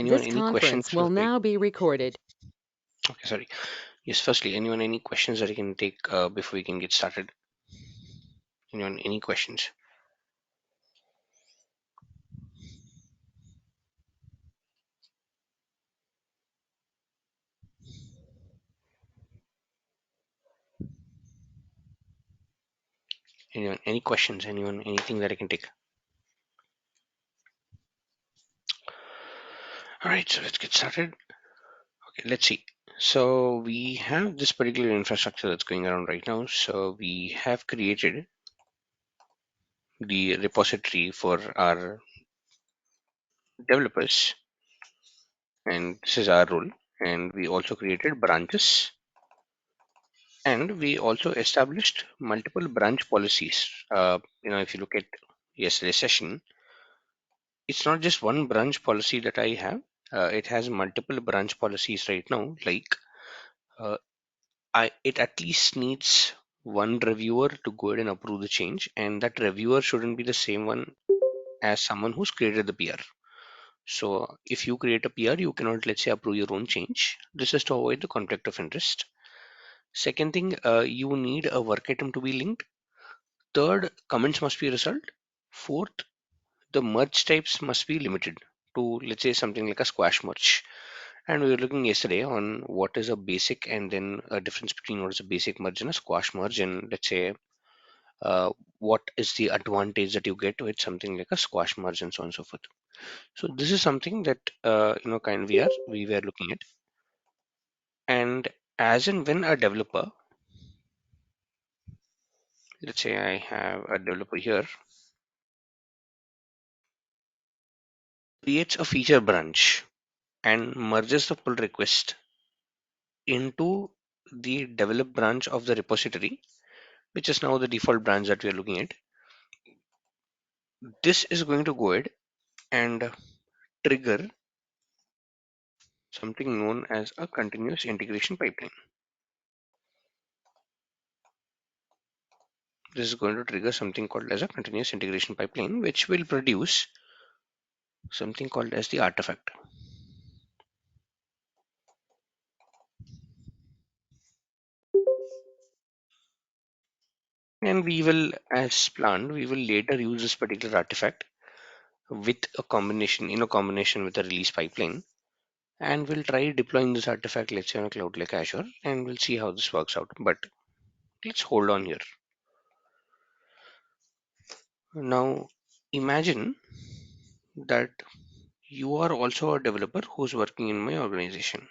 Anyone, This any questions? conference will now be recorded. Okay, sorry. Yes, firstly, anyone, any questions that you can take before we can get started? Anyone, any questions? Anyone, any questions? Anyone, anything that I can take? All right, so let's get started. Okay, let's see. So we have this particular infrastructure that's going around right now. So we have created the repository for our developers, and this is our role. And we also created branches, and we also established multiple branch policies. If you look at yesterday's session, it's not just one branch policy that I have. It has multiple branch policies right now. Like uh, it at least needs one reviewer to go ahead and approve the change, and that reviewer shouldn't be the same one as someone who's created the PR. So if you create a PR, you cannot, let's say, approve your own change. This is to avoid the conflict of interest. Second thing, you need a work item to be linked. Third, comments must be resolved. Fourth, the merge types must be limited to, let's say, something like a squash merge. And we were looking yesterday on what is a basic and then a difference between what is a basic merge and a squash merge. And let's say, what is the advantage that you get with something like a squash merge and so on and so forth. So this is something that, kind of we were looking at. And as and when a developer, let's say I have a developer here, creates a feature branch and merges the pull request into the develop branch of the repository, which is now the default branch that we are looking at. This is going to go ahead and trigger something known as a continuous integration pipeline. This is going to trigger something called as a continuous integration pipeline, which will produce something called as the artifact. And we will, as planned, we will later use this particular artifact with a combination, combination with a release pipeline. And we'll try deploying this artifact, let's say on a cloud like Azure, and we'll see how this works out. But let's hold on here. Now, imagine that you are also a developer who's working in my organization.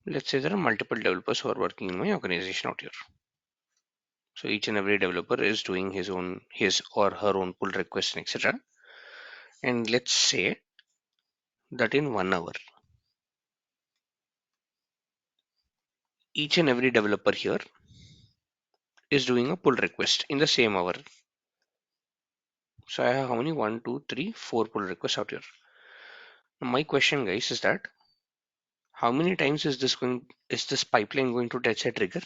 Let's say there are multiple developers who are working in my organization out here. So each and every developer is doing his or her own pull requests and etc. And let's say that in 1 hour, each and every developer here is doing a pull request in the same hour. So I have how many? One, two, three, four pull requests out here. Now my question, guys, is that how many times is this pipeline going to touch a trigger?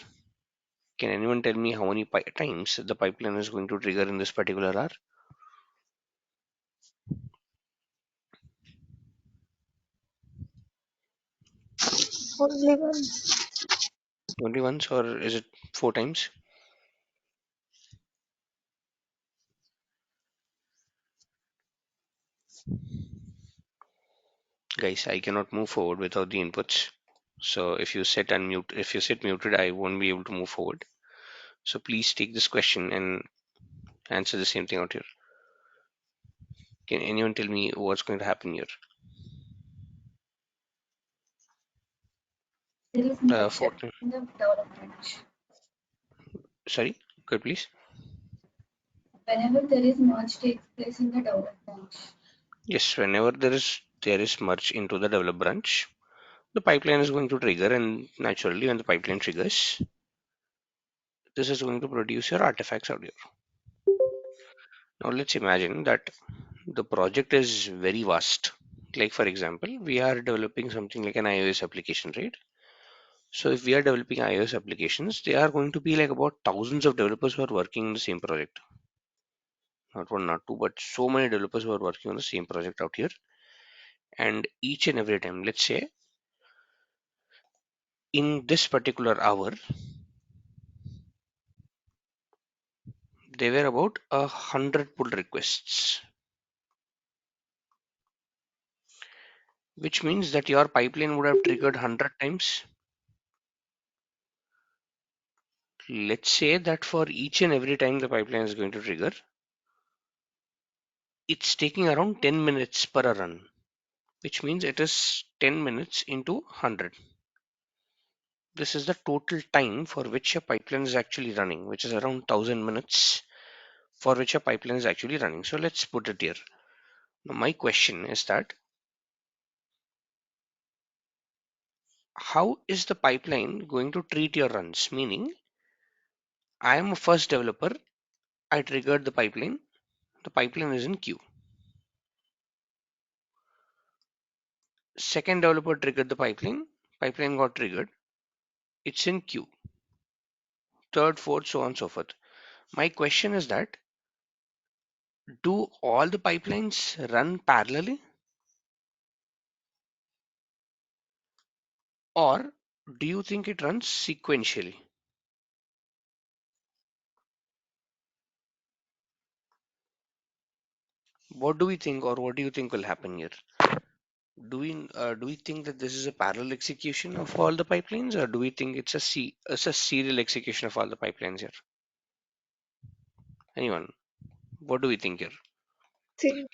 Can anyone tell me how many times the pipeline is going to trigger in this particular hour? Only one. Only once, or is it 4 times? Guys, I cannot move forward without the inputs. So if you sit muted, I won't be able to move forward. So please take this question and answer the same thing out here. Can anyone tell me what's going to happen here? There is Four. merger in the development. Sorry, could please. Whenever there is merge takes place in the development. Yes, whenever there is merge into the develop branch, the pipeline is going to trigger, and naturally, when the pipeline triggers, this is going to produce your artifacts out here. Now, let's imagine that the project is very vast. Like, for example, we are developing something like an iOS application, right? So, if we are developing iOS applications, they are going to be like about thousands of developers who are working in the same project. Not one, not two, but so many developers who are working on the same project out here. And each and every time, let's say in this particular hour, there were about 100 pull requests, which means that your pipeline would have triggered 100 times. Let's say that for each and every time the pipeline is going to trigger, it's taking around 10 minutes per run, which means it is 10 minutes into 100. This is the total time for which a pipeline is actually running, which is around 1000 minutes for which a pipeline is actually running. So let's put it here. Now my question is that how is the pipeline going to treat your runs? Meaning, I am a first developer, I triggered the pipeline is in queue. Second developer triggered the pipeline got triggered, it's in queue. Third, fourth, so on and so forth. My question is that do all the pipelines run parallelly, or do you think it runs sequentially? What do we think, or what do you think will happen here? Do we think that this is a parallel execution of all the pipelines, or do we think it's a serial execution of all the pipelines here? Anyone? What do we think here? Se-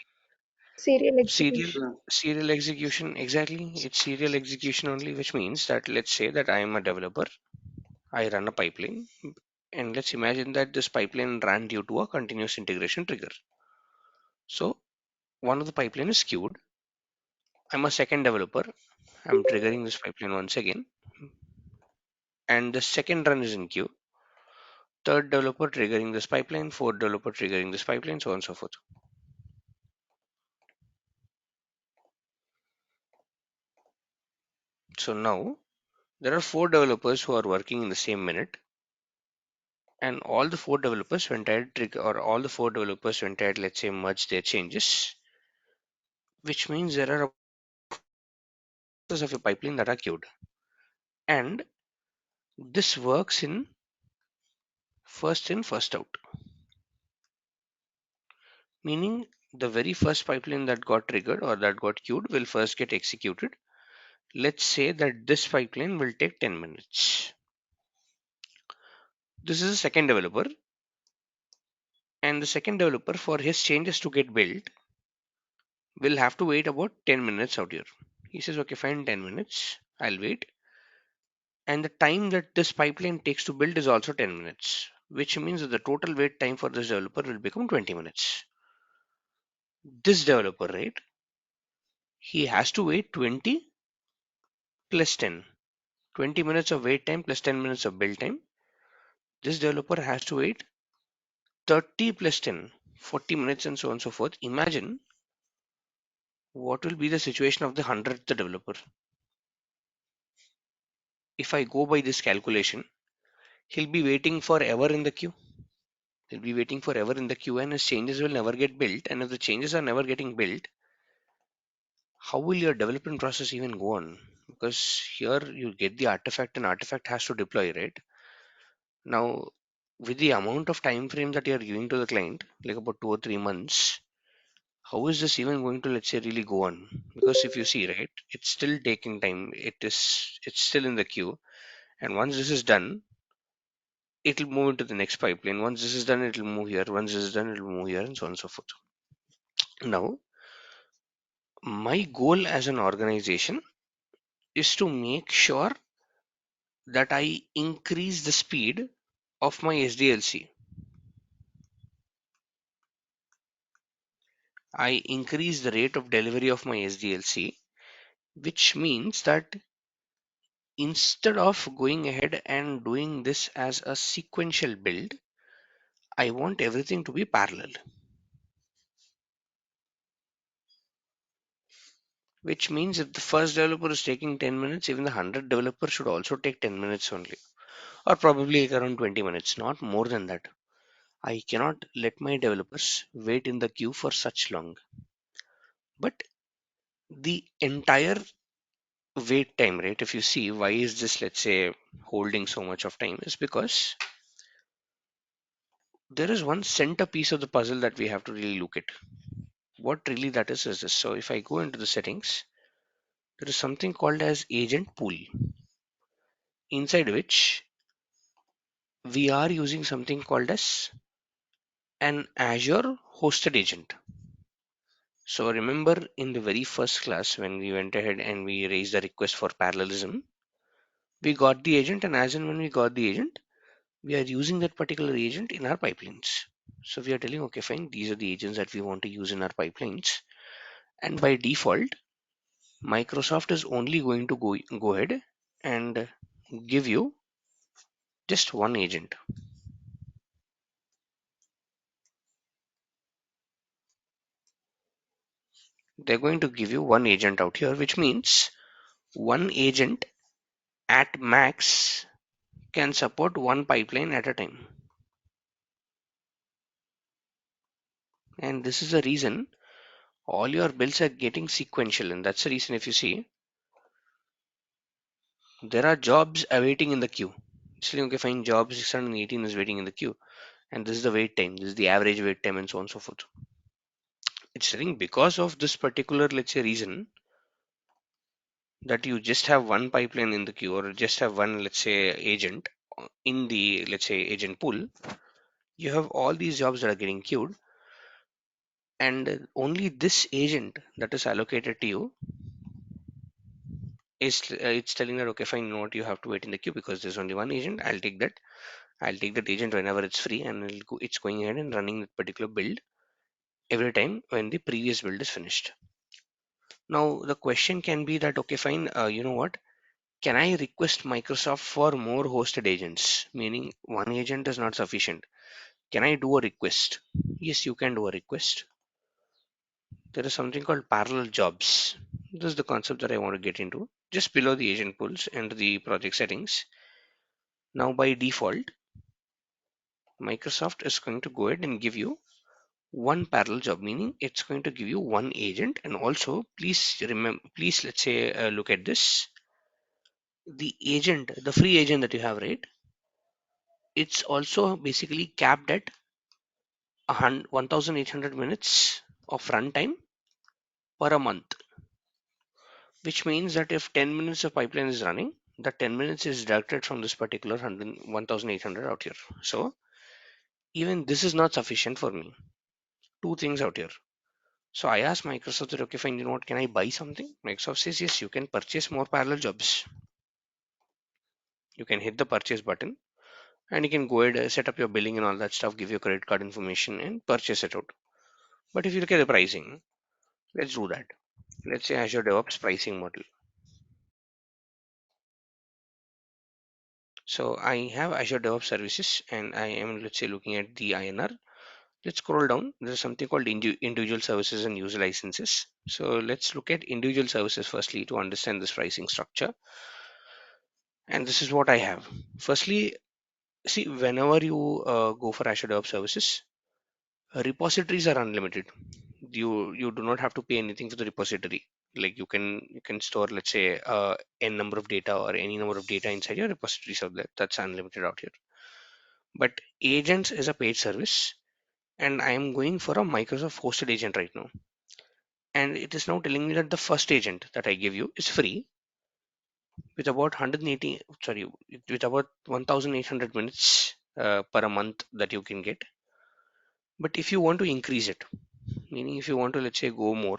Serial Serial execution. serial execution, exactly. It's serial execution only, which means that let's say that I am a developer, I run a pipeline, and let's imagine that this pipeline ran due to a continuous integration trigger. So one of the pipeline is queued. I'm a second developer. I'm triggering this pipeline once again, and the second run is in queue. Third developer triggering this pipeline, fourth developer triggering this pipeline, so on and so forth. So now there are four developers who are working in the same minute, and all the four developers went ahead trigger, or all the four developers went ahead, let's say, merge their changes, which means there are of a pipeline that are queued, and this works in first out, meaning the very first pipeline that got triggered or that got queued will first get executed. Let's say that this pipeline will take 10 minutes. This is a second developer, and the second developer, for his changes to get built, will have to wait about 10 minutes out here. He says, okay, fine, 10 minutes, I'll wait. And the time that this pipeline takes to build is also 10 minutes, which means that the total wait time for this developer will become 20 minutes. This developer, right, he has to wait 20 plus 10. 20 minutes of wait time plus 10 minutes of build time. This developer has to wait 30 plus 10, 40 minutes, and so on and so forth. Imagine what will be the situation of the 100th developer. If I go by this calculation, he'll be waiting forever in the queue. He'll be waiting forever in the queue, and his changes will never get built. And if the changes are never getting built, how will your development process even go on? Because here you get the artifact, and artifact has to deploy, right? Now, with the amount of time frame that you're giving to the client, like about 2 or 3 months, how is this even going to, let's say, really go on? Because if you see, right, it's still taking time. It's still in the queue, and once this is done, it'll move into the next pipeline. Once this is done, it'll move here. Once this is done, it'll move here, and so on and so forth. Now, my goal as an organization is to make sure that I increase the speed of my SDLC. I increase the rate of delivery of my SDLC, which means that instead of going ahead and doing this as a sequential build, I want everything to be parallel, which means if the first developer is taking 10 minutes, even the 100 developer should also take 10 minutes only, or probably like around 20 minutes, not more than that. I cannot let my developers wait in the queue for such long. But the entire wait time, right? If you see why is this, let's say, holding so much of time, is because there is one centerpiece of the puzzle that we have to really look at. What really that is this. So if I go into the settings, there is something called as agent pool, inside which we are using something called as an Azure hosted agent. So remember in the very first class when we went ahead and we raised the request for parallelism, we got the agent, and as and when we got the agent, we are using that particular agent in our pipelines. So we are telling, okay, fine, these are the agents that we want to use in our pipelines. And by default, Microsoft is only going to go ahead and give you just one agent. They're going to give you one agent out here, which means one agent at max can support one pipeline at a time. And this is the reason all your builds are getting sequential. And that's the reason if you see, there are jobs awaiting in the queue. It's like, okay, fine, job 618 is waiting in the queue. And this is the wait time. This is the average wait time and so on and so forth. It's saying because of this particular, let's say, reason that you just have one pipeline in the queue or just have one, let's say, agent in the, let's say, agent pool, you have all these jobs that are getting queued, and only this agent that is allocated to you is it's telling that, okay, fine, you know what, you have to wait in the queue because there's only one agent. I'll take that agent whenever it's free, and it's going ahead and running that particular build every time when the previous build is finished. Now the question can be that, okay, fine, you know what, can I request Microsoft for more hosted agents? Meaning one agent is not sufficient. Can I do a request? Yes, you can do a request. There is something called parallel jobs. This is the concept that I want to get into. Just below the agent pools and the project settings. Now by default, Microsoft is going to go ahead and give you one parallel job, meaning it's going to give you one agent. And also, please remember, please, let's say, look at this. The agent, the free agent that you have, right? It's also basically capped at 1800 minutes of runtime per a month, which means that if 10 minutes of pipeline is running, the 10 minutes is deducted from this particular 1800 out here. So even this is not sufficient for me. Two things out here. So I asked Microsoft that, okay, fine, you know what, can I buy something? Microsoft says, yes, you can purchase more parallel jobs. You can hit the purchase button and you can go ahead, set up your billing and all that stuff, give your credit card information and purchase it out. But if you look at the pricing, let's do that. Let's say Azure DevOps pricing model. So I have Azure DevOps services and I am, let's say, looking at the INR. Let's scroll down. There's something called individual services and user licenses. So let's look at individual services firstly to understand this pricing structure. And this is what I have. Firstly, see, whenever you go for Azure DevOps services, repositories are unlimited. You do not have to pay anything for the repository. Like you can store, let's say, n number of data or any number of data inside your repositories of that. That's unlimited out here. But agents is a paid service, and I am going for a Microsoft hosted agent right now. And it is now telling me that the first agent that I give you is free with about 180, sorry, with about 1800 minutes per a month that you can get. But if you want to increase it, meaning if you want to, let's say, go more,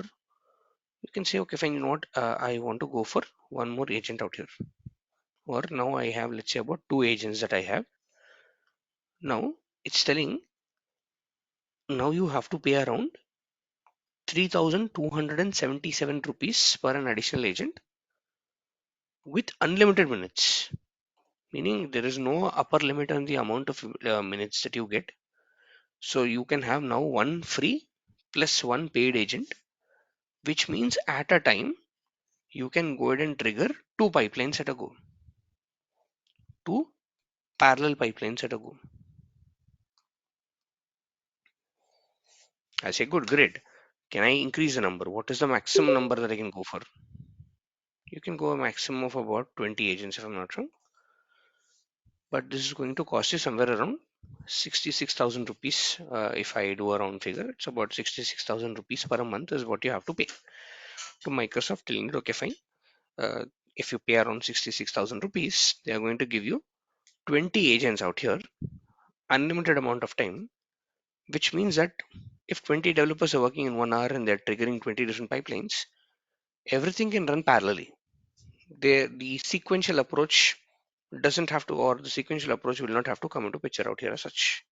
you can say, okay, fine, you know what, I want to go for one more agent out here. Or now I have, let's say, about two agents that I have. Now it's telling, now you have to pay around 3,277 rupees per an additional agent with unlimited minutes, meaning there is no upper limit on the amount of minutes that you get. So you can have now one free plus one paid agent, which means at a time you can go ahead and trigger two pipelines at a go, two parallel pipelines at a go. I say, good, great. Can I increase the number? What is the maximum number that I can go for? You can go a maximum of about 20 agents if I'm not wrong. But this is going to cost you somewhere around 66,000 rupees. If I do a round figure, it's about 66,000 rupees per month is what you have to pay to Microsoft, telling you, okay, fine. Uh, if you pay around 66,000 rupees, they are going to give you 20 agents out here, unlimited amount of time, which means that if 20 developers are working in 1 hour and they're triggering 20 different pipelines, everything can run parallelly. The sequential approach doesn't have to, or the sequential approach will not have to come into picture out here as such.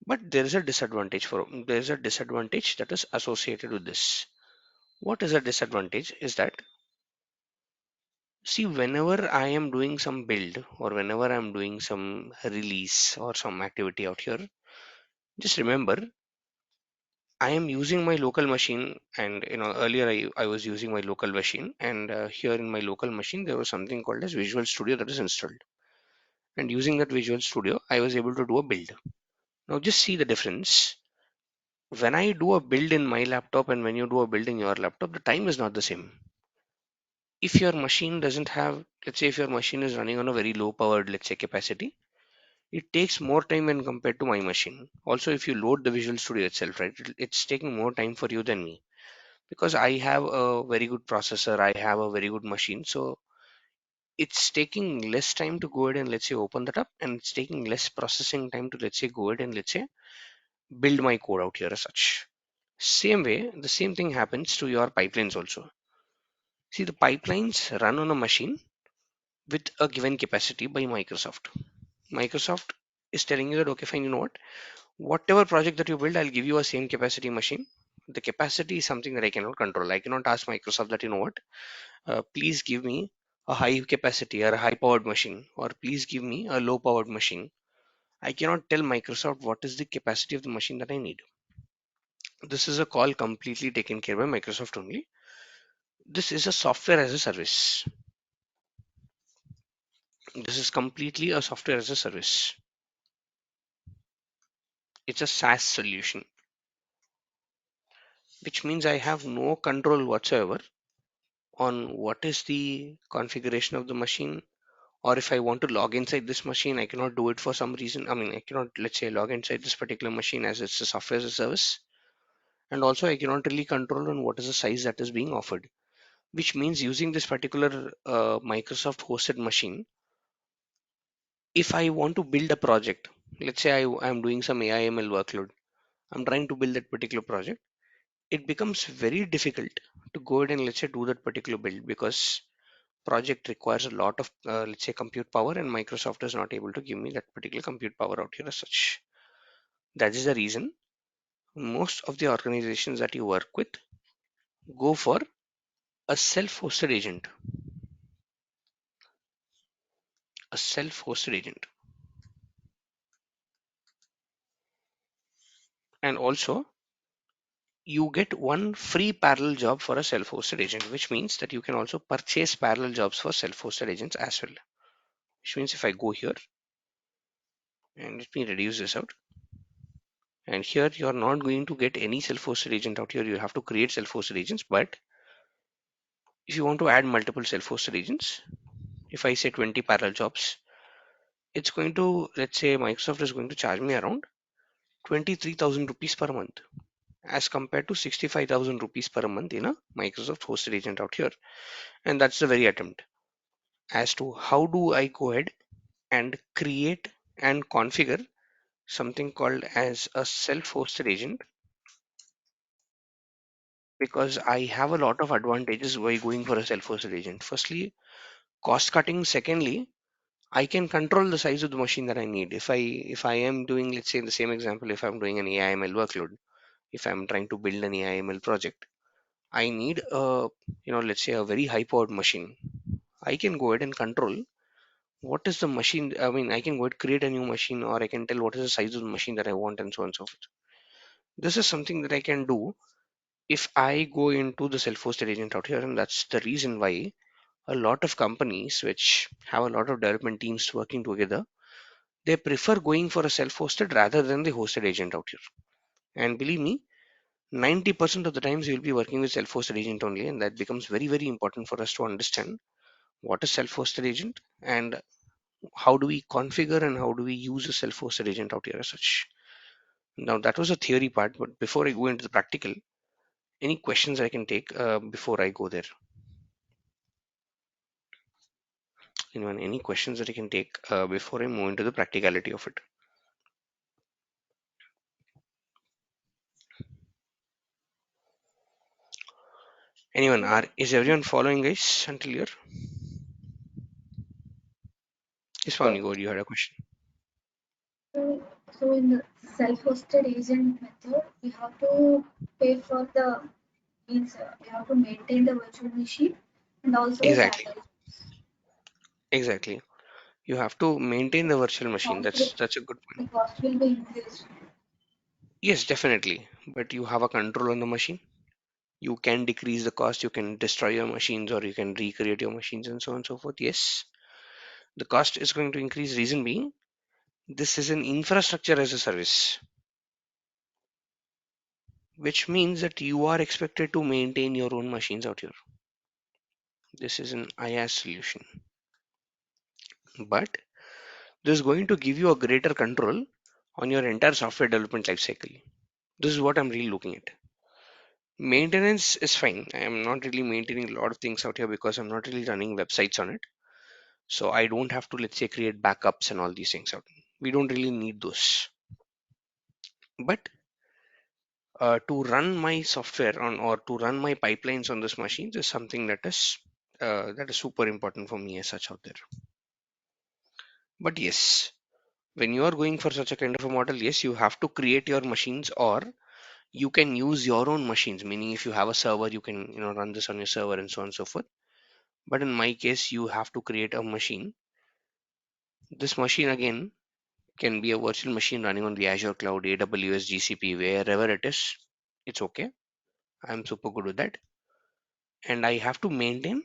But there is a disadvantage that is associated with this. What is a disadvantage is that, see, whenever I am doing some build or whenever I'm doing some release or some activity out here, just remember I am using my local machine, and earlier I was using my local machine, and here in my local machine there was something called as Visual Studio that is installed, and using that Visual Studio I was able to do a build. Now just see the difference. When I do a build in my laptop and when you do a build in your laptop, the time is not the same. If your machine doesn't have, let's say if your machine is running on a very low powered, let's say, capacity, it takes more time when compared to my machine. Also, if you load the Visual Studio itself, right, it's taking more time for you than me, because I have a very good processor, I have a very good machine, so it's taking less time to go ahead and, let's say, open that up, and it's taking less processing time to, let's say, go ahead and, let's say, build my code out here as such. Same way, the same thing happens to your pipelines also. See, the pipelines run on a machine with a given capacity by Microsoft. Microsoft is telling you that, okay, fine, you know what? Whatever project that you build, I'll give you a same capacity machine. The capacity is something that I cannot control. I cannot ask Microsoft that, you know what, please give me a high capacity or a high powered machine, or please give me a low powered machine. I cannot tell Microsoft what is the capacity of the machine that I need. This is a call completely taken care by Microsoft only. This is a software as a service. This is completely a software as a service. It's a SaaS solution, which means I have no control whatsoever on what is the configuration of the machine, or if I want to log inside this machine, I cannot do it for some reason. I mean, I cannot, let's say, log inside this particular machine as it's a software as a service. And also, I cannot really control on what is the size that is being offered, which means using this particular Microsoft hosted machine, if I want to build a project, let's say I'm doing some AI/ML workload, I'm trying to build that particular project, it becomes very difficult to go ahead and, let's say, do that particular build, because project requires a lot of, let's say, compute power, and Microsoft is not able to give me that particular compute power out here as such. That is the reason most of the organizations that you work with go for a self-hosted agent. A self-hosted agent. And also, you get one free parallel job for a self-hosted agent, which means that you can also purchase parallel jobs for self-hosted agents as well. Which means if I go here and let me reduce this out, and here you're not going to get any self-hosted agent out here. You have to create self-hosted agents. But if you want to add multiple self-hosted agents, if I say 20 parallel jobs, it's going to, let's say, Microsoft is going to charge me around 23,000 rupees per month, as compared to 65,000 rupees per month in a Microsoft hosted agent out here. And that's the very attempt as to how do I go ahead and create and configure something called as a self-hosted agent, because I have a lot of advantages by going for a self-hosted agent. Firstly, cost cutting. Secondly, I can control the size of the machine that I need. If I am doing, let's say, in the same example, if I'm doing an AI/ML workload, if I'm trying to build an AI/ML project, I need a, let's say, a very high powered machine. I can go ahead and control what is the machine. I mean, I can go ahead create a new machine, or I can tell what is the size of the machine that I want, and so on and so forth. This is something that I can do if I go into the self-hosted agent out here, and that's the reason why a lot of companies which have a lot of development teams working together, they prefer going for a self-hosted rather than the hosted agent out here. And believe me, 90% of the times you'll be working with self-hosted agent only, and that becomes very, very important for us to understand what is self-hosted agent and how do we configure and how do we use a self-hosted agent out here as such. Now that was a theory part, but before I go into the practical, any questions I can take before I go there? Anyone, any questions that I can take before I move into the practicality of it? Anyone, is everyone following guys until here? Yes, Pavni, So, go. You had a question. So in the self-hosted agent method, we have to pay for the means we have to maintain the virtual machine and also the Exactly, parallel. exactly. You have to maintain the virtual machine. Cost will, That's a good point. the cost will be increased. Yes, definitely. But you have a control on the machine. You can decrease the cost. You can destroy your machines, or you can recreate your machines, and so on and so forth. Yes, the cost is going to increase. Reason being, this is an infrastructure as a service, which means that you are expected to maintain your own machines out here. This is an IaaS solution, but this is going to give you a greater control on your entire software development lifecycle. This is what I'm really looking at. Maintenance is fine. I am not really maintaining a lot of things out here because I'm not really running websites on it. So I don't have to, let's say, create backups and all these things out. We don't really need those. But to run my software on or to run my pipelines on this machine is something that is super important for me as such out there. But yes, when you are going for such a kind of a model, yes, you have to create your machines or you can use your own machines. Meaning, if you have a server, you can run this on your server and so on and so forth. But in my case, you have to create a machine. This machine again can be a virtual machine running on the Azure cloud, AWS, GCP, wherever it is. It's okay. I'm super good with that. And I have to maintain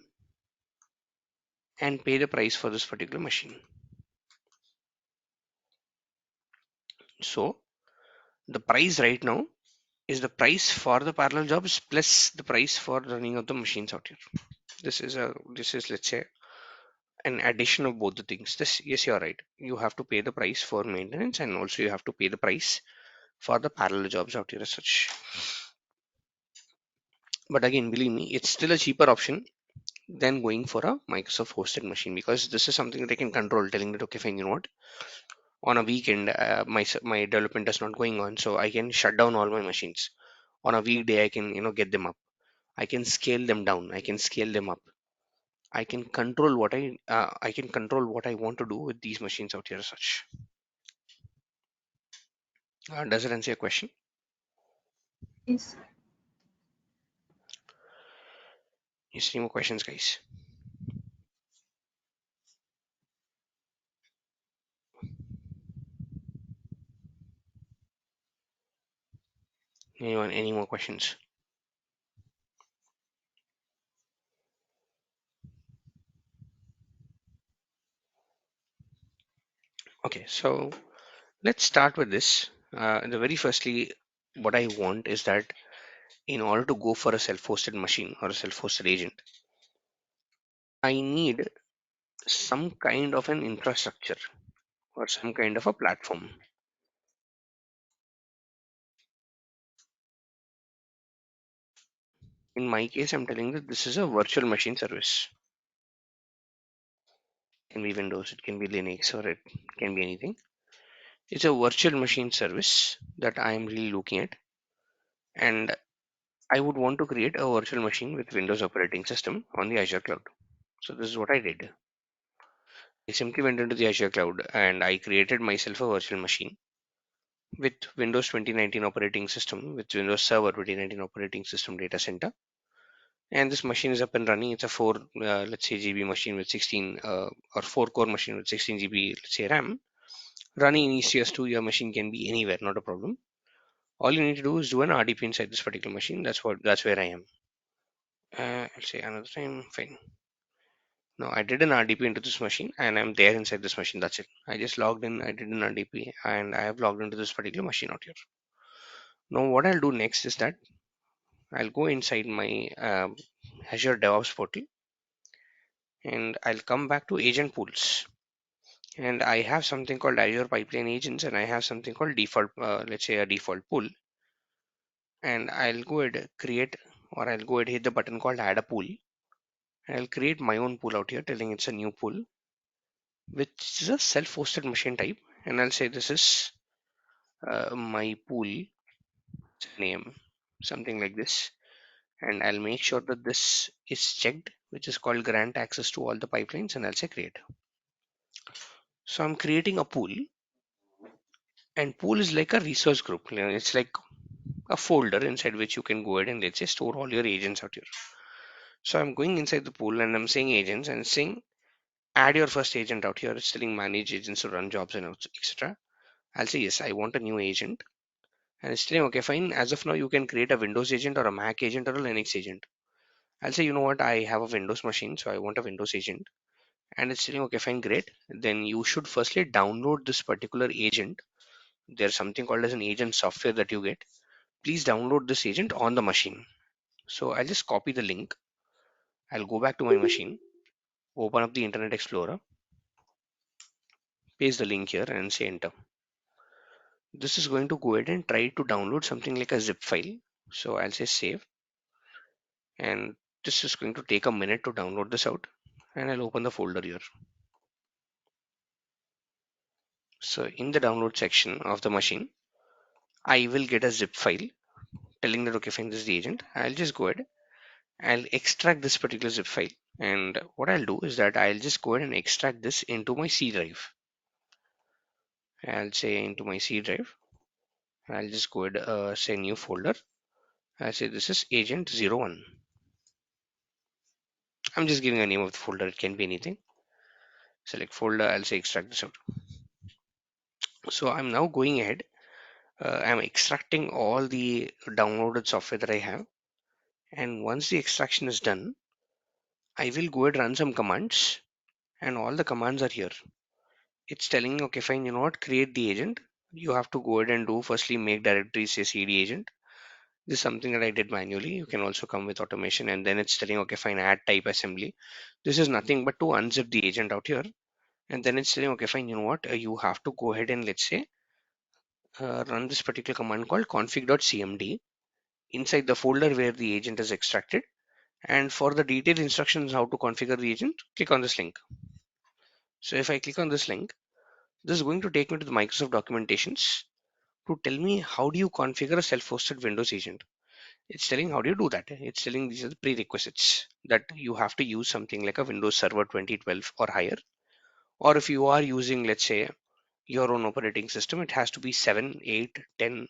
and pay the price for this particular machine. So the price right now is the price for the parallel jobs plus the price for running of the machines out here. This is let's say an addition of both the things. This, yes, you're right. You have to pay the price for maintenance and also you have to pay the price for the parallel jobs out here as such. But again, believe me, it's still a cheaper option than going for a Microsoft hosted machine because this is something that I can control, telling that okay, fine, you know what, on a weekend my development is not going on, so I can shut down all my machines. On a weekday, I can get them up. I can scale them down. I can scale them up. I can control what I want to do with these machines out here as such. Does it answer your question? Yes. Yes, any more questions, guys? Anyone? Any more questions? Okay, so let's start with this. The very firstly, what I want is that in order to go for a self-hosted machine or a self-hosted agent, I need some kind of an infrastructure or some kind of a platform. In my case, I'm telling that this is a virtual machine service. It can be Windows, it can be Linux, or it can be anything. It's a virtual machine service that I am really looking at, and I would want to create a virtual machine with Windows operating system on the Azure cloud. So this is what I did. I simply went into the Azure cloud and I created myself a virtual machine with Windows 2019 operating system, with Windows Server 2019 operating system data center. And this machine is up and running. It's a 4, let's say, GB machine with 16 or 4 core machine with 16 GB, let's say, RAM. Running in ECS2, your machine can be anywhere, not a problem. All you need to do is do an RDP inside this particular machine. That's where I am. I'll say another time. Fine. No, I did an RDP into this machine and I'm there inside this machine. That's it. I just logged in. I did an RDP and I have logged into this particular machine out here. Now, what I'll do next is that I'll go inside my Azure DevOps portal, and I'll come back to agent pools. And I have something called Azure Pipeline Agents, and I have something called default, let's say a default pool. And I'll go ahead create, or I'll go ahead hit the button called add a pool. I'll create my own pool out here, telling it's a new pool, which is a self-hosted machine type. And I'll say this is my pool name, something like this. And I'll make sure that this is checked, which is called grant access to all the pipelines, and I'll say create. So I'm creating a pool, and pool is like a resource group. It's like a folder inside which you can go ahead and let's say store all your agents out here. So I'm going inside the pool and I'm saying agents and saying add your first agent out here. It's telling manage agents to run jobs and etc. I'll say yes, I want a new agent. And it's telling okay, fine. As of now, you can create a Windows agent or a Mac agent or a Linux agent. I'll say, you know what, I have a Windows machine, so I want a Windows agent. And it's saying, okay, fine, great. Then you should firstly download this particular agent. There's something called as an agent software that you get. Please download this agent on the machine. So I'll just copy the link. I'll go back to my machine, open up the Internet Explorer, paste the link here and say enter. This is going to go ahead and try to download something like a zip file. So I'll say save, and this is going to take a minute to download this out, and I'll open the folder here. So in the download section of the machine, I will get a zip file telling that okay fine, this is the agent. I'll just go ahead, I'll extract this particular zip file, and what I'll do is that I'll just go ahead and extract this into my C drive. I'll say into my C drive, I'll just go ahead say new folder. I'll say this is agent 01. I'm just giving a name of the folder, it can be anything. Select folder, I'll say extract this out. So I'm now going ahead, I'm extracting all the downloaded software that I have, and once the extraction is done, I will go ahead run some commands, and all the commands are here. It's telling okay fine, you know what, create the agent. You have to go ahead and do firstly make directory say cd agent. This is something that I did manually. You can also come with automation, and then it's telling okay fine, add type assembly. This is nothing but to unzip the agent out here, and then it's telling okay fine, you know what, you have to go ahead and let's say run this particular command called config.cmd inside the folder where the agent is extracted. And for the detailed instructions how to configure the agent, click on this link. So if I click on this link, this is going to take me to the Microsoft documentations to tell me how do you configure a self-hosted Windows agent. It's telling how do you do that. It's telling these are the prerequisites that you have to use something like a Windows Server 2012 or higher. Or if you are using, let's say, your own operating system, it has to be 7, 8, 10,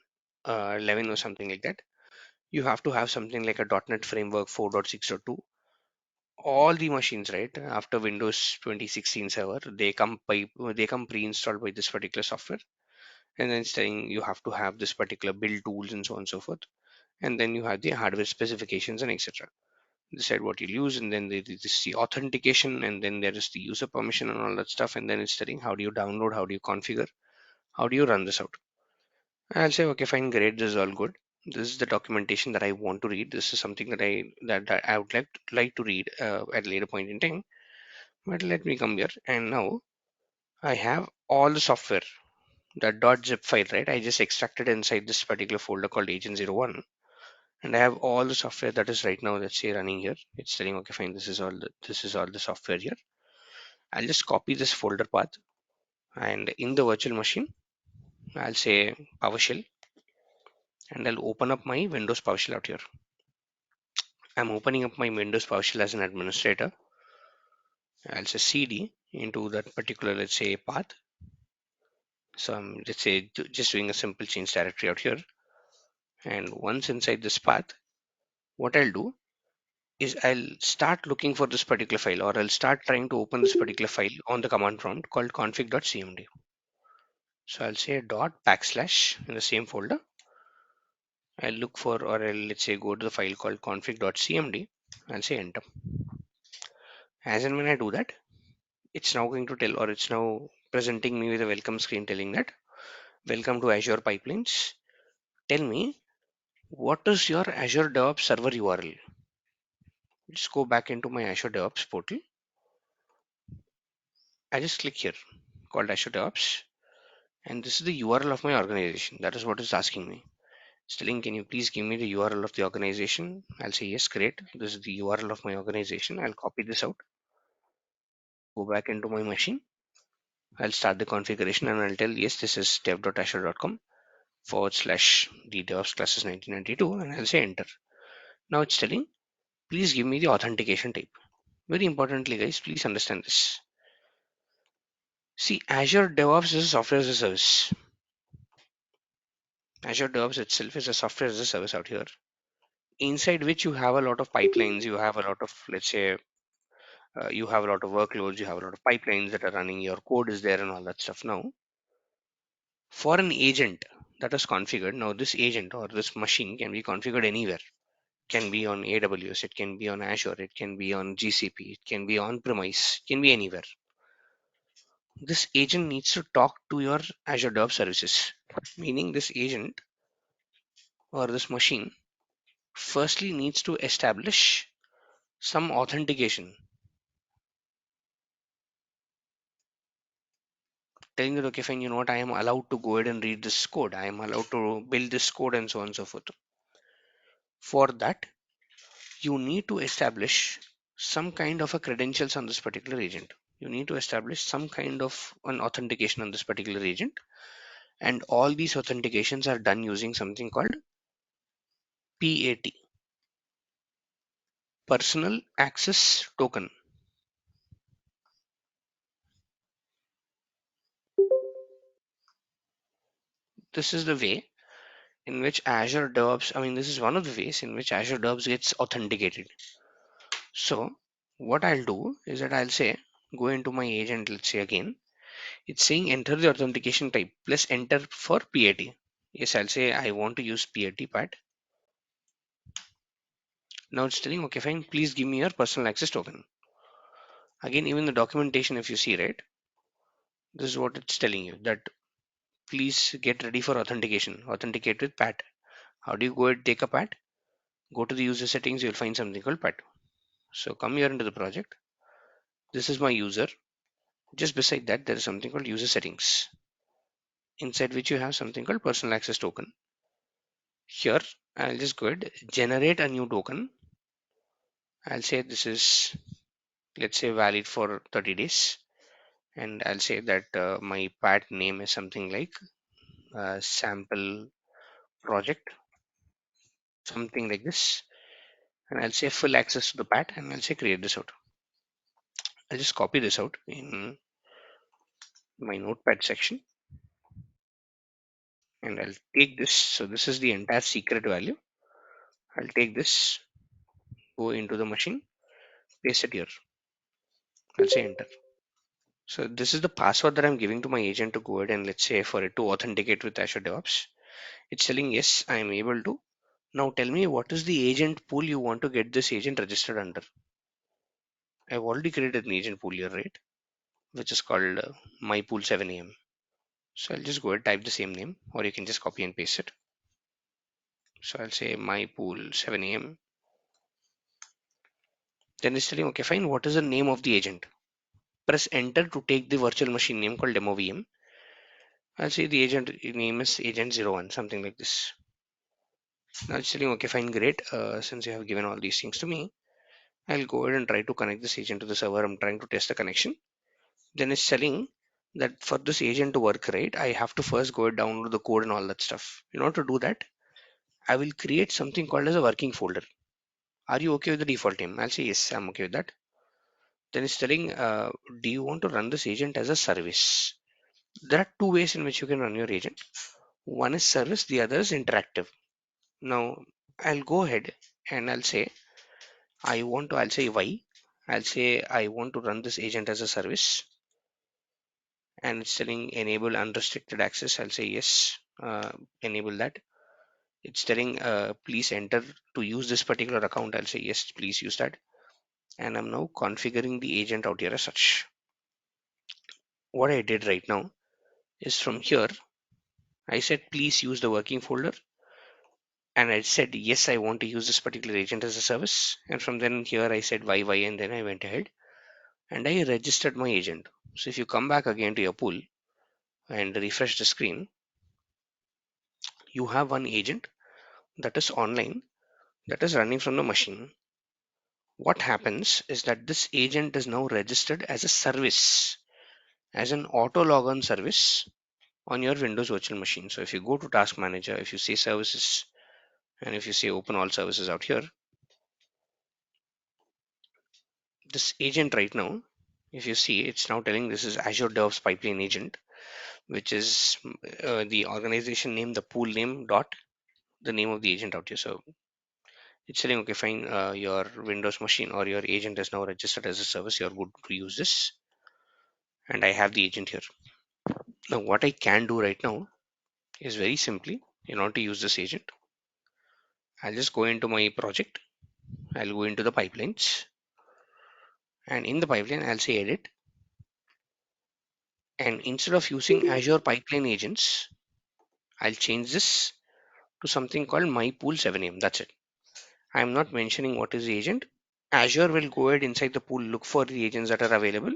11 or something like that. You have to have something like a .NET Framework 4.6.2. All the machines, right, after Windows 2016 server, they come pre-installed by this particular software, and then it's saying you have to have this particular build tools and so on and so forth, and then you have the hardware specifications and etc. Decide what you'll use, and then there is the authentication, and then there is the user permission and all that stuff, and then it's telling how do you download, how do you configure, how do you run this out. I'll say okay fine, great, this is all good. This is the documentation that I want to read. This is something that I would like to read at a later point in time. But let me come here, and now I have all the software, that .zip file, right? I just extracted inside this particular folder called agent 01, and I have all the software that is right now, let's say, running here. It's telling okay fine, this is all the software here. I'll just copy this folder path, and in the virtual machine I'll say PowerShell, and I'll open up my Windows PowerShell out here. I'm opening up my Windows PowerShell as an administrator. I'll say cd into that particular, let's say, path. So I'm, let's say, just doing a simple change directory out here. And once inside this path, what I'll do is I'll start looking for this particular file, or I'll start trying to open this particular file on the command prompt called config.cmd. So I'll say dot backslash in the same folder. I'll look for, or I'll, let's say, go to the file called config.cmd. I'll say enter. As and when I do that, it's now going to tell, or it's now presenting me with a welcome screen telling that welcome to Azure Pipelines. Tell me What is your Azure DevOps server URL? Just go back into my Azure DevOps portal. I just click here called Azure DevOps, and this is the URL of my organization. That is what it's asking me. It's telling, can you please give me the URL of the organization? I'll say yes, great. This is the URL of my organization. I'll copy this out, go back into my machine. I'll start the configuration and I'll tell yes, this is dev.azure.com / the DevOps classes 1992, and I'll say enter. Now it's telling, please give me the authentication type. Very importantly, guys, please understand this. See, Azure DevOps is a software as a service. Azure DevOps itself is a software as a service out here, inside which you have a lot of pipelines, you have a lot of, let's say, you have a lot of workloads, you have a lot of pipelines that are running, your code is there and all that stuff. Now, for an agent that is configured, now this agent or this machine can be configured anywhere. It can be on AWS, it can be on Azure, it can be on GCP, it can be on premise, it can be anywhere. This agent needs to talk to your Azure DevOps services, meaning this agent or this machine firstly needs to establish some authentication, telling that okay fine, you know what, I am allowed to go ahead and read this code, I am allowed to build this code and so on and so forth. For that, you need to establish some kind of a credentials on this particular agent. You need to establish some kind of an authentication on this particular agent, and all these authentications are done using something called PAT, personal access token. This is the way in which Azure DevOps, I mean, this is one of the ways in which Azure DevOps gets authenticated. So what I'll do is that I'll say, go into my agent, let's say again, it's saying enter the authentication type plus enter for PAT. Yes, I'll say I want to use PAT part. Now it's telling, okay, fine, please give me your personal access token. Again, even the documentation, if you see, right, this is what it's telling you, that please get ready for authentication, authenticate with PAT. How do you go and take a PAT? Go to the user settings, you'll find something called PAT. So come here into the project. This is my user. Just beside that, there is something called user settings, inside which you have something called personal access token. Here, I'll just go ahead, generate a new token. I'll say this is, let's say, valid for 30 days. And I'll say that my PAT name is something like sample project, something like this. And I'll say full access to the PAT, and I'll say create this out. I'll just copy this out in my notepad section, and I'll take this. So this is the entire secret value. I'll take this, go into the machine, paste it here. I'll say enter. So this is the password that I'm giving to my agent to go ahead and, let's say, for it to authenticate with Azure DevOps. It's telling yes, I am able to. Now tell me, what is the agent pool you want to get this agent registered under? I've already created an agent pool here, right? Which is called my pool 7am. So I'll just go ahead, type the same name, or you can just copy and paste it. So I'll say my pool 7am. Then it's telling, okay, fine, what is the name of the agent? Press enter to take the virtual machine name called demo VM. I'll say the agent name is agent01, something like this. Now it's telling, okay, fine, great. Since you have given all these things to me, I'll go ahead and try to connect this agent to the server. I'm trying to test the connection. Then it's telling that for this agent to work right, I have to first go and download the code and all that stuff. In order to do that, I will create something called as a working folder. Are you okay with the default name? I'll say yes, I'm okay with that. Then it's telling, do you want to run this agent as a service? There are two ways in which you can run your agent. One is service, the other is interactive. Now I'll go ahead and I'll say I'll say why. I'll say I want to run this agent as a service, and it's telling enable unrestricted access. I'll say yes, enable that. It's telling please enter to use this particular account. I'll say yes, please use that. And I'm now configuring the agent out here as such. What I did right now is from here, I said please use the working folder. and I said yes, I want to use this particular agent as a service. And from then here I said why, and then I went ahead and I registered my agent. So if you come back again to your pool and refresh the screen, you have one agent that is online, that is running from the machine. What happens is that this agent is now registered as a service, as an auto logon service on your Windows virtual machine. So if you go to Task Manager, if you say services, and if you say open all services out here, this agent right now, if you see, it's now telling this is Azure DevOps pipeline agent, which is the organization name, the pool name dot the name of the agent out here. So it's saying, okay, fine, your Windows machine or your agent is now registered as a service. You're good to use this, and I have the agent here. Now, what I can do right now is very simply, in order to use this agent, I'll just go into my project. I'll go into the pipelines, and in the pipeline, I'll say edit. And instead of using Azure pipeline agents, I'll change this to something called my pool 7am. That's it. I'm not mentioning what is the agent. Azure will go ahead inside the pool, look for the agents that are available,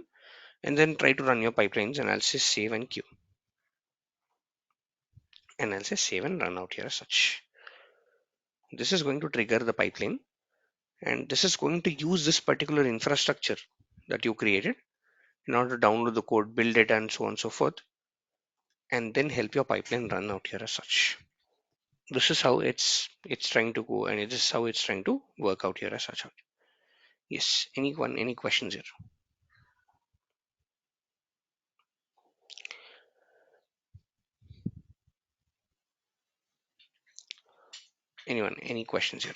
and then try to run your pipelines. And I'll say save and queue. And I'll say save and run out here as such. This is going to trigger the pipeline, and this is going to use this particular infrastructure that you created in order to download the code, build it, and so on and so forth, and then help your pipeline run out here as such. This is how it's trying to go, and this is how it's trying to work out here as such. Yes, anyone, any questions here? Anyone, any questions here?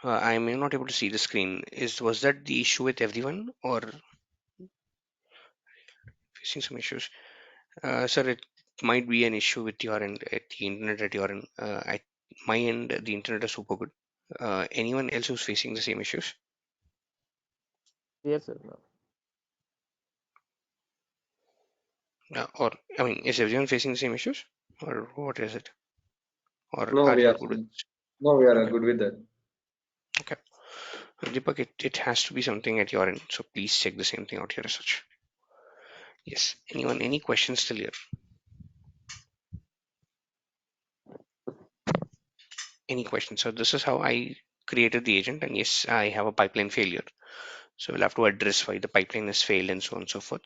I am not able to see the screen. Was that the issue with everyone or facing some issues? Sir, it might be an issue with your end, at the internet at your end. At my end, the internet is super good. Anyone else who's facing the same issues? Yes, sir. No. Or I mean, is everyone facing the same issues, or what is it? Or No, are we you are good with it? no, we are Okay, good with that. okay. Deepak, it has to be something at your end, so please check the same thing out here as such. Yes. Anyone, any questions still here? Any questions? So this is how I created the agent, and yes, I have a pipeline failure. So we'll have to address why the pipeline has failed and so on and so forth.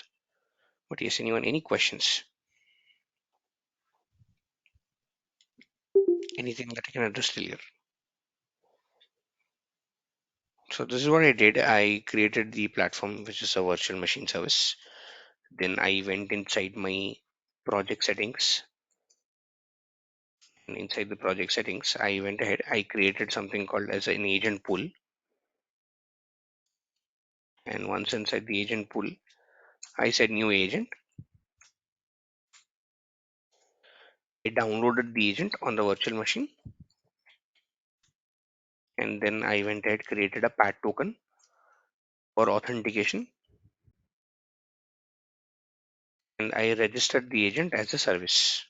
But yes, anyone, any questions? Anything that I can address till here? So this is what I did. I created the platform, which is a virtual machine service. Then I went inside my project settings. And inside the project settings, I went ahead. I created something called as an agent pool. And once inside the agent pool, I said new agent. I downloaded the agent on the virtual machine. And then I went ahead, created a PAT token for authentication. And I registered the agent as a service.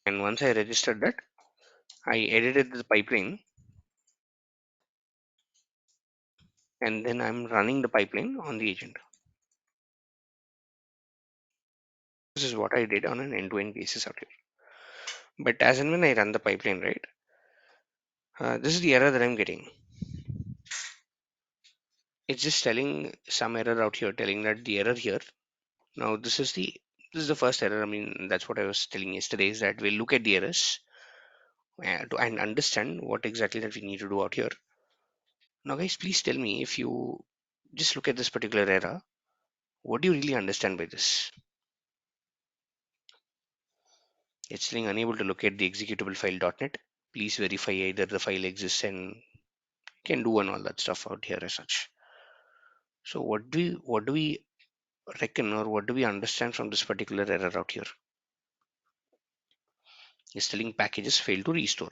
And once I registered that, I edited the pipeline, and then I'm running the pipeline on the agent. This is what I did on an end-to-end basis out here. But as and when I run the pipeline, right, this is the error that I'm getting. It's just telling some error out here, telling that the error here. Now this is the first error. I mean, that's what I was telling yesterday, is that we'll look at the errors and understand what exactly that we need to do out here. Now, guys, please tell me, if you just look at this particular error, what do you really understand by this? It's saying unable to locate the executable file.net. Please verify either the file exists and can do and all that stuff out here as such. So what do we reckon, or what do we understand from this particular error out here? It's telling packages fail to restore.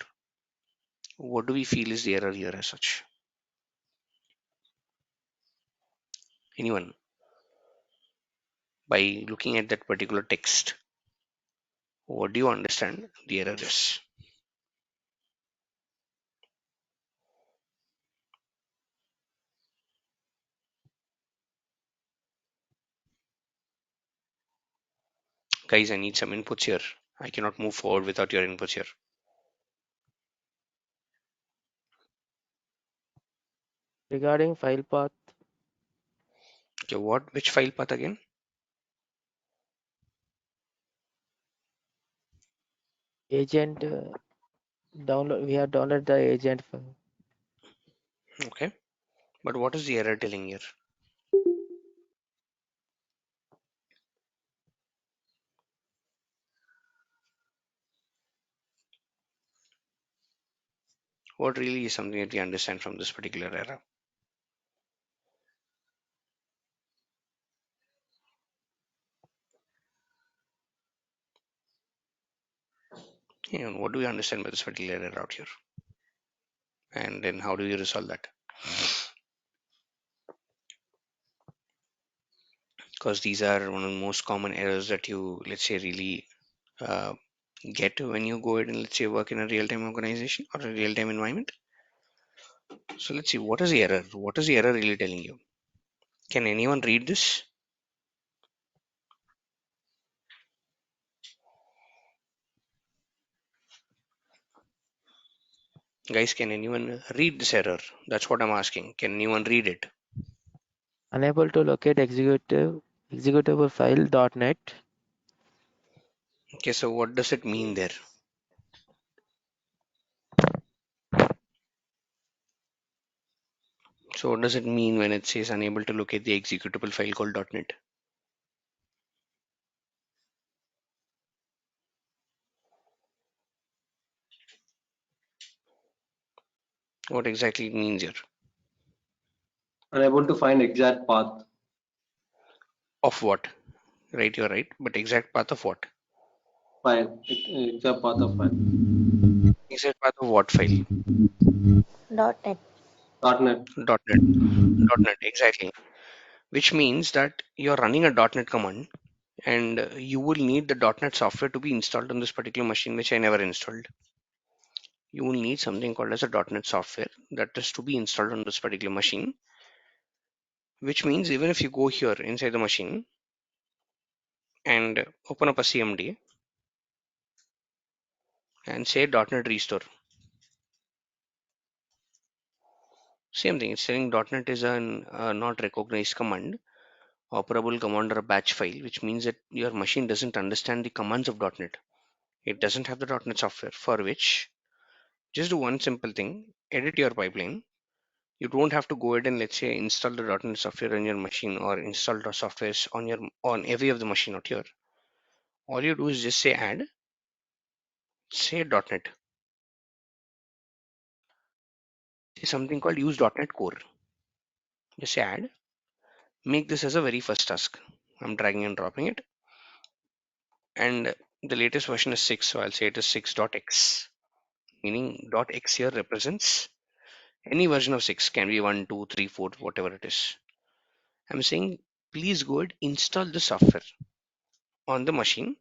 What do we feel is the error here as such? Anyone? By looking at that particular text, what do you understand the error is? Guys, I need some inputs here. I cannot move forward without your inputs here. Regarding file path, Okay, what? Which file path again? agent download. We have downloaded the agent file. Okay, but what is the error telling here? What really is something that we understand from this particular error? What do we understand by this particular error out here? And then how do we resolve that? Because these are one of the most common errors that you, let's say, really uh, get when you go ahead and, let's say, work in a real-time organization or a real-time environment. So let's see, what is the error? What is the error really telling you? Can anyone read this? Guys, can anyone read this error? That's what I'm asking. Can anyone read it? Unable to locate executable file .NET. Okay, so what does it mean there? So what does it mean when it says unable to locate the executable file called .NET? What exactly it means here? Unable to find exact path. Of what? Right, you're right. But exact path of what? File. Exact path of file. Exact path of what file? .NET. .NET. .NET. .NET, exactly. Which means that you're running a .NET command and you will need the .NET software to be installed on this particular machine, which I never installed. You will need something called as a .NET software that is to be installed on this particular machine, which means even if you go here inside the machine and open up a CMD and say .NET restore, same thing. It's saying .NET is a not recognized command, operable command or a batch file, which means that your machine doesn't understand the commands of .NET. It doesn't have the .NET software, for which just do one simple thing: edit your pipeline. You don't have to go ahead and, let's say, install the .NET software on your machine or install the softwares on every of the machine out here. All you do is just say add, say .NET, say something called use .NET Core. Just say add, make this as a very first task. I'm dragging and dropping it, and the latest version is 6, so I'll say it is 6.x, meaning .x here represents any version of 6, can be 1, 2, 3, 4, whatever it is. I'm saying please go ahead, install the software on the machine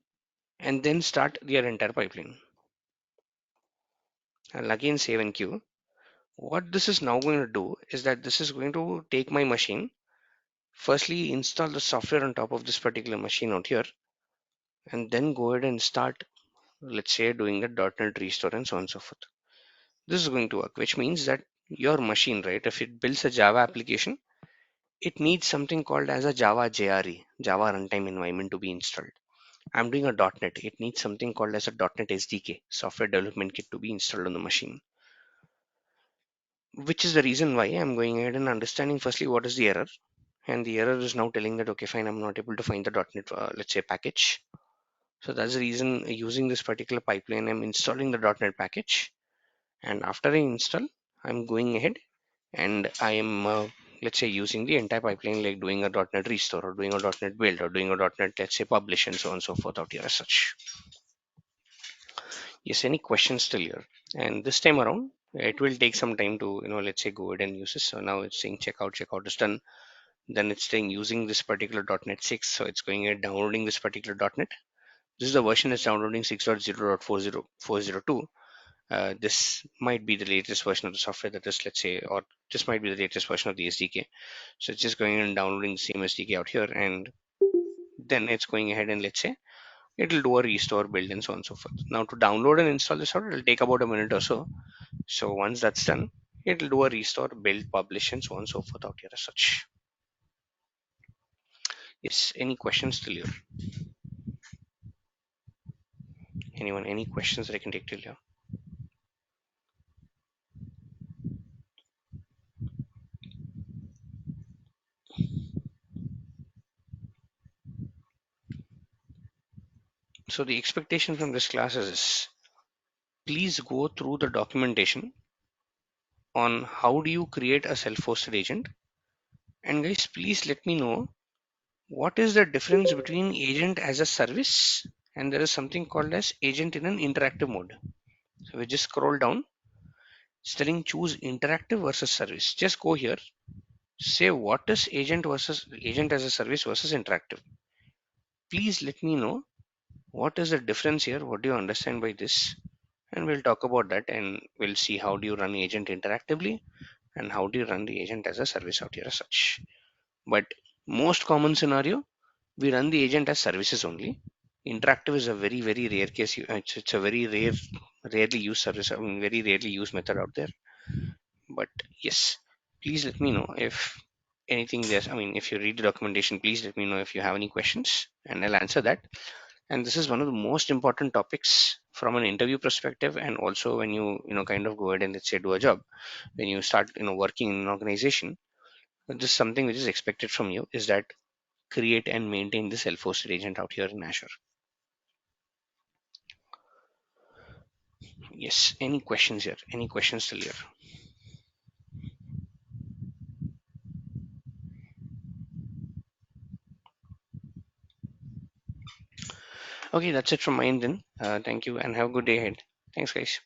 and then start your entire pipeline. I'll again save and queue. What this is now going to do is that this is going to take my machine, firstly install the software on top of this particular machine out here, and then go ahead and start, let's say, doing the .NET restore and so on and so forth. This is going to work, which means that your machine, right, if it builds a Java application, it needs something called as a Java JRE, Java Runtime Environment, to be installed. I'm doing a .NET. It needs something called as a .NET SDK, Software Development Kit, to be installed on the machine. Which is the reason why I'm going ahead and understanding firstly what is the error. And the error is now telling that, okay, fine, I'm not able to find the .NET, let's say, package. So that's the reason using this particular pipeline, I'm installing the .NET package. And after I install, I'm going ahead and I am, let's say, using the entire pipeline, like doing a .NET restore or doing a .NET build or doing a .NET, let's say, publish and so on and so forth out here as such. Yes, any questions still here? And this time around, It will take some time to, let's say, go ahead and use this. So now it's saying checkout is done. Then it's saying using this particular .NET 6. So it's going and downloading this particular .NET. This is the version it's downloading 6.0.40402. This might be the latest version of the software that is, let's say, or this might be the latest version of the SDK. So it's just going and downloading the same SDK out here, and then it's going ahead and, let's say, it'll do a restore, build, and so on and so forth. Now to download and install this out, it'll take about a minute or so. So once that's done, it'll do a restore, build, publish, and so on and so forth out here as such. Yes, any questions till here? Anyone, any questions that I can take till here? So the expectation from this class is, please go through the documentation on how do you create a self-hosted agent. And guys, please let me know what is the difference between agent as a service and there is something called as agent in an interactive mode. So we just scroll down, it's telling choose interactive versus service. Just go here, say what is agent as a service versus interactive. Please let me know what is the difference here. What do you understand by this? And we'll talk about that, and we'll see how do you run agent interactively and how do you run the agent as a service out here as such. But most common scenario, we run the agent as services only. Interactive is a very rare case. It's a very rarely used service. I mean, very rarely used method out there. But yes, please let me know if anything there's. I mean, if you read the documentation, please let me know if you have any questions, and I'll answer that. And this is one of the most important topics from an interview perspective, and also when you kind of go ahead and, let's say, do a job, when you start working in an organization. This is something which is expected from you, is that create and maintain the self-hosted agent out here in Azure. Yes, any questions here? Any questions still here? Okay, that's it from my end then. Thank you and have a good day ahead. Thanks, guys.